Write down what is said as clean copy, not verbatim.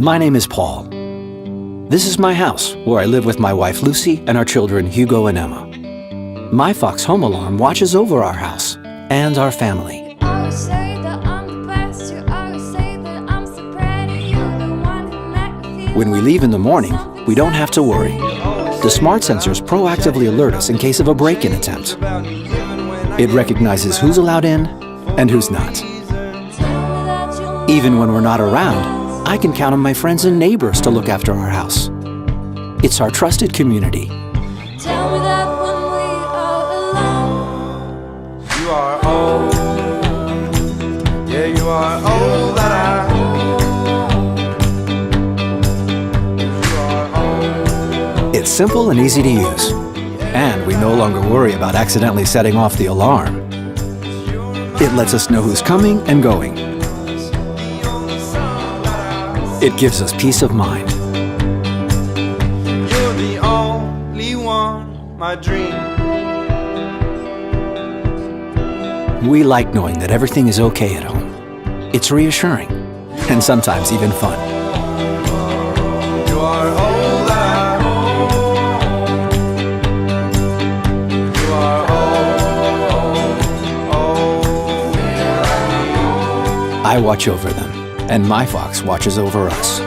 My name is Paul. This is my house, where I live with my wife Lucy and our children Hugo and Emma. My Fox Home Alarm watches over our house and our family. When we leave in the morning, we don't have to worry. The smart sensors proactively alert us in case of a break-in attempt. It recognizes who's allowed in and who's not. Even when we're not around, I can count on my friends and neighbors to look after our house. It's our trusted community. Tell me that when we are alone. You are all, yeah, you are all that I. You are all. It's simple and easy to use. And we no longer worry about accidentally setting off the alarm. It lets us know who's coming and going. It gives us peace of mind. You're the only one, my dream. We like knowing that everything is okay at home. It's reassuring, and sometimes even fun. You are all that I. You are all. I watch over them, and my Fox watches over us.